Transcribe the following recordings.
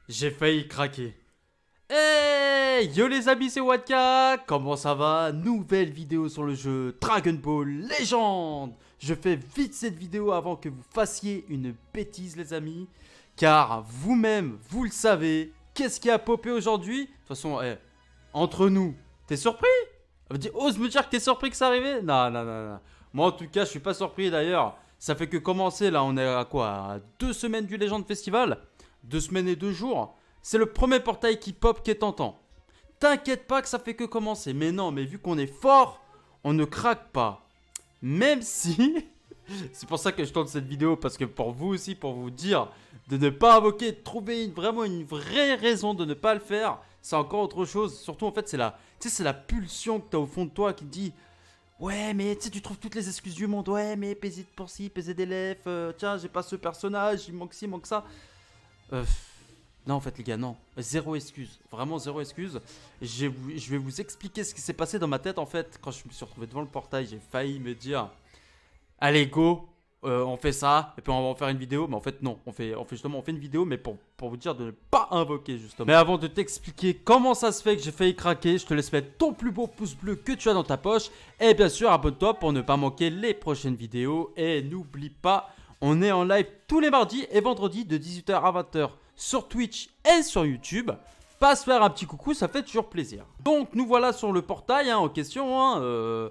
J'ai failli craquer. Hey, yo les amis, c'est Watka. Comment ça va? Nouvelle vidéo sur le jeu Dragon Ball Legend. Je fais vite cette vidéo avant que vous fassiez une bêtise les amis. Car vous-même, vous le savez, qu'est-ce qui a popé aujourd'hui? De toute façon, entre nous, t'es surpris? Ose me dire que t'es surpris que ça arrivait? Non, non, non, non. Moi en tout cas, je suis pas surpris d'ailleurs. Ça fait que commencer là, on est à quoi? À 2 semaines du Legend Festival? 2 semaines et 2 jours. C'est le premier portail qui pop qui est tentant. T'inquiète pas que ça fait que commencer. Mais non, mais vu qu'on est fort, on ne craque pas. Même si... C'est pour ça que je tente cette vidéo, parce que pour vous aussi, pour vous dire de ne pas invoquer, de trouver vraiment une vraie raison de ne pas le faire, c'est encore autre chose. Surtout en fait, c'est la pulsion que t'as au fond de toi qui te dit ouais, mais tu sais, tu trouves toutes les excuses du monde. Ouais, mais PZ pour ci, PZ d'élèves, tiens, j'ai pas ce personnage, il manque ci, il manque ça. Euh, non, en fait, les gars, non. Zéro excuse. Vraiment zéro excuse. Je vais vous expliquer ce qui s'est passé dans ma tête, en fait. Quand je me suis retrouvé devant le portail, j'ai failli me dire allez, go, on fait ça, et puis on va en faire une vidéo. Mais en fait, non. On fait une vidéo, mais pour vous dire de ne pas invoquer, justement. Mais avant de t'expliquer comment ça se fait que j'ai failli craquer, je te laisse mettre ton plus beau pouce bleu que tu as dans ta poche. Et bien sûr, abonne-toi pour ne pas manquer les prochaines vidéos. Et n'oublie pas, on est en live tous les mardis et vendredis de 18h à 20h sur Twitch et sur YouTube. Passe faire un petit coucou, ça fait toujours plaisir. Donc nous voilà sur le portail en question.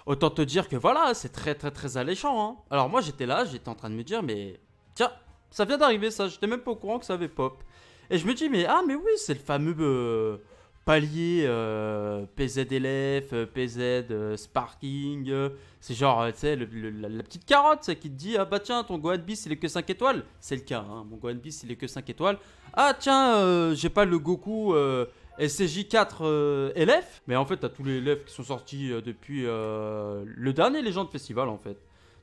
Autant te dire que voilà, c'est très très très alléchant. Alors moi j'étais là, j'étais en train de me dire mais tiens, ça vient d'arriver ça, j'étais même pas au courant que ça avait pop. Et je me dis mais ah mais oui, c'est le fameux palier PZLF, PZ Sparking. C'est genre, tu sais, la petite carotte ça, qui te dit ah bah tiens, ton Gohan Beast il est que 5 étoiles. C'est le cas, mon Gohan Beast il est que 5 étoiles. Ah tiens, j'ai pas le Goku SCJ4 LF. Mais en fait, t'as tous les LF qui sont sortis depuis le dernier Legend Festival en fait.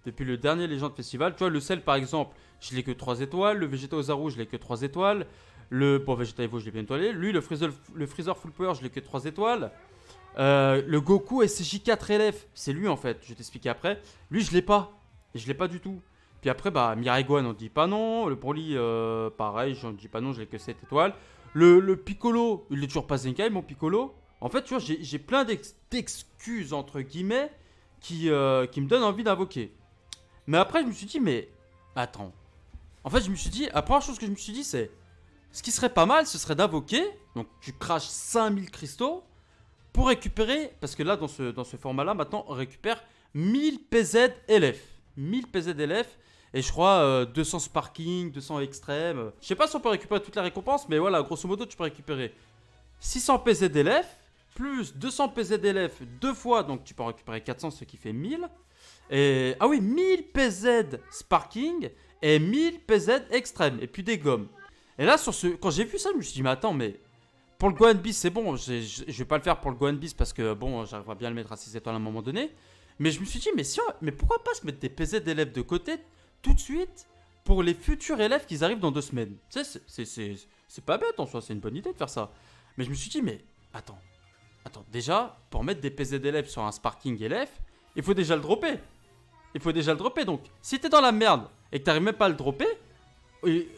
Depuis le dernier Legend Festival. Tu vois, le sel par exemple, je l'ai que 3 étoiles. Le Vegeta Ozaru, je l'ai que 3 étoiles. Bon, Vegeta Evo, je l'ai bien étoilé. Lui, le Freezer Full Power, je l'ai que 3 étoiles. Le Goku SCJ4 LF, c'est lui en fait, je vais t'expliquer après. Lui, je l'ai pas. Et je l'ai pas du tout. Puis après, bah, Mirai Gohan, on dit pas non. Le Broly, pareil, j'en dis pas non, je l'ai que 7 étoiles. Le Piccolo, il est toujours pas Zenkai, mon Piccolo. En fait, tu vois, j'ai plein d'excuses, entre guillemets, qui me donnent envie d'invoquer. Mais après, je me suis dit, mais attends. En fait, je me suis dit, la première chose que je me suis dit, c'est ce qui serait pas mal, ce serait d'invoquer. Donc, tu craches 5000 cristaux pour récupérer. Parce que là, dans ce format-là, maintenant, on récupère 1000 PZ LF. 1000 PZ LF. Et je crois 200 Sparking, 200 Extrême. Je sais pas si on peut récupérer toutes les récompenses, mais voilà, grosso modo, tu peux récupérer 600 PZ LF, plus 200 PZ LF deux fois, donc tu peux en récupérer 400, ce qui fait 1000. Et, ah oui, 1000 PZ Sparking et 1000 PZ Extrême, et puis des gommes. Et là, quand j'ai vu ça, je me suis dit, mais attends, mais pour le Gohan Beast, c'est bon, je vais pas le faire pour le Gohan Beast parce que bon, j'arriverai bien à le mettre à 6 étoiles à un moment donné. Mais je me suis dit, mais pourquoi pas se mettre des PZ d'élèves de côté tout de suite pour les futurs élèves qui arrivent dans 2 semaines? Tu sais, c'est pas bête en soi, c'est une bonne idée de faire ça. Mais je me suis dit, mais attends, déjà, pour mettre des PZ d'élèves sur un Sparking élève, il faut déjà le dropper. Il faut déjà le dropper, donc si t'es dans la merde et que t'arrives même pas à le dropper,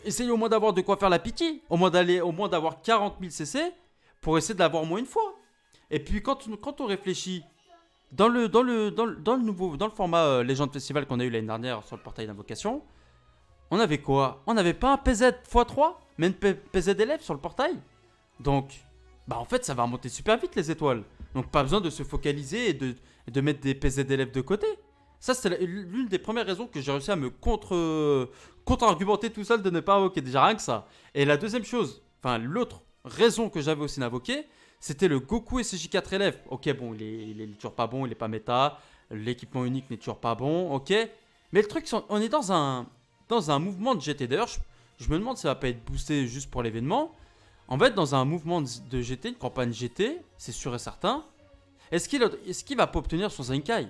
essaye au moins d'avoir de quoi faire la pitié. Au moins d'avoir 40 000 CC pour essayer de l'avoir au moins une fois. Et puis quand on réfléchit dans le format Legend Festival qu'on a eu l'année dernière sur le portail d'invocation, on avait quoi? On n'avait pas un PZ x3, mais une PZ élève sur le portail. Donc, bah en fait, ça va remonter super vite les étoiles. Donc pas besoin de se focaliser et de mettre des PZ d'élèves de côté. Ça, c'est l'une des premières raisons que j'ai réussi à me contre-argumenter tout seul de ne pas invoquer. Déjà rien que ça. Et la deuxième chose, enfin l'autre raison que j'avais aussi d'invoquer, c'était le Goku SJ4 LF. Ok, bon, il est toujours pas bon, il est pas méta. L'équipement unique n'est toujours pas bon, ok. Mais le truc, on est dans un mouvement de GT. D'ailleurs, je me demande si ça va pas être boosté juste pour l'événement. En fait, dans un mouvement de GT, une campagne GT, c'est sûr et certain. Est-ce qu'il va pas obtenir son Zenkai?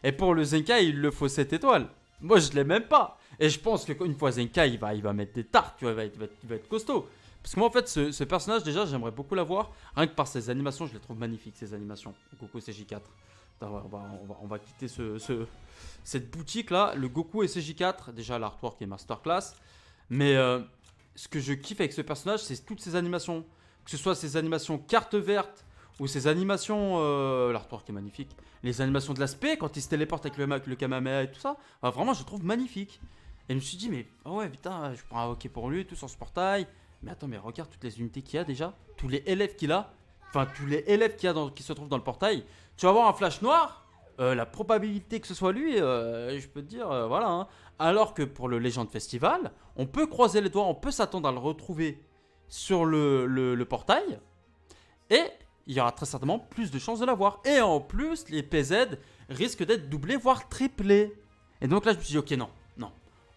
Et pour le Zenkai, il le faut 7 étoiles. Moi, je l'ai même pas. Et je pense qu'une fois Zenkai, il va mettre des tartes, tu vois, il va être costaud. Parce que moi, en fait, ce personnage, déjà, j'aimerais beaucoup l'avoir. Rien que par ses animations, je les trouve magnifiques, ces animations. Goku CJ4. On va quitter cette boutique-là. Le Goku SJ4, déjà, l'artwork est masterclass. Mais ce que je kiffe avec ce personnage, c'est toutes ces animations. Que ce soit ces animations carte verte ou ces animations... l'artwork est magnifique. Les animations de l'aspect, quand il se téléporte avec le Kamehameha et tout ça. Enfin, vraiment, je le trouve magnifique. Et je me suis dit, mais oh ouais, putain, je prends un hockey pour lui et tout sur ce portail. Mais attends, mais regarde toutes les unités qu'il y a déjà. Tous les élèves qu'il a. Enfin, tous les élèves qu'il y a qui se trouvent dans le portail. Tu vas avoir un flash noir. La probabilité que ce soit lui, je peux te dire, voilà. Hein. Alors que pour le Legend Festival, on peut croiser les doigts, on peut s'attendre à le retrouver sur le portail. Et il y aura très certainement plus de chances de l'avoir. Et en plus, les PZ risquent d'être doublés, voire triplés. Et donc là, je me suis dit, ok, non.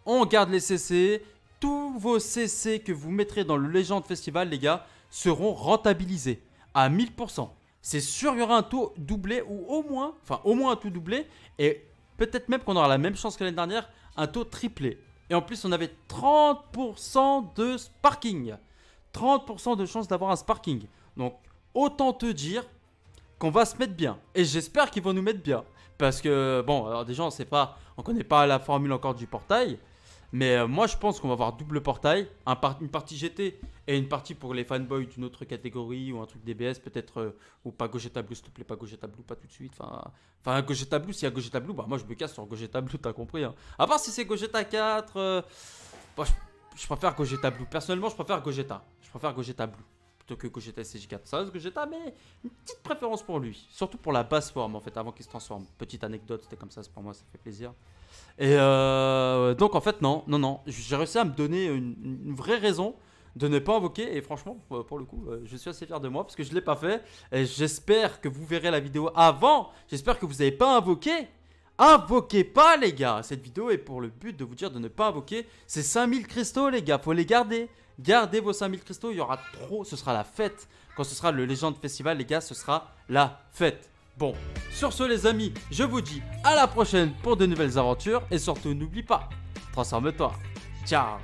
On garde les CC. Tous vos CC que vous mettrez dans le Legend Festival, les gars, seront rentabilisés à 1000%. C'est sûr, il y aura un taux doublé ou au moins un taux doublé. Et peut-être même qu'on aura la même chance que l'année dernière, un taux triplé. Et en plus, on avait 30% de sparking. 30% de chance d'avoir un sparking. Donc, autant te dire qu'on va se mettre bien. Et j'espère qu'ils vont nous mettre bien. Parce que, bon, alors déjà, on connaît pas la formule encore du portail. Mais moi, je pense qu'on va avoir double portail. Une partie GT et une partie pour les fanboys d'une autre catégorie ou un truc DBS peut-être. Ou pas Gogeta Blue, s'il te plaît, pas Gogeta Blue, pas tout de suite. Enfin Gogeta Blue, s'il y a Gogeta Blue, bah moi, je me casse sur Gogeta Blue, t'as compris. Hein. À part si c'est Gogeta 4, bon, je préfère Gogeta Blue. Personnellement, je préfère Gogeta. Je préfère Gogeta Blue plutôt que Gogeta SCJ4. Ça reste Gogeta, mais une petite préférence pour lui. Surtout pour la basse forme, en fait, avant qu'il se transforme. Petite anecdote, c'était comme ça, c'est pour moi, ça fait plaisir. Et donc, en fait, non. J'ai réussi à me donner une vraie raison de ne pas invoquer. Et franchement, pour le coup, je suis assez fier de moi parce que je ne l'ai pas fait. Et j'espère que vous verrez la vidéo avant. J'espère que vous n'avez pas invoqué. Invoquez pas, les gars. Cette vidéo est pour le but de vous dire de ne pas invoquer. C'est 5000 cristaux, les gars. Faut les garder. Gardez vos 5000 cristaux. Il y aura trop. Ce sera la fête. Quand ce sera le Legend Festival, les gars, ce sera la fête. Bon, sur ce, les amis, je vous dis à la prochaine pour de nouvelles aventures. Et surtout, n'oublie pas, transforme-toi. Ciao.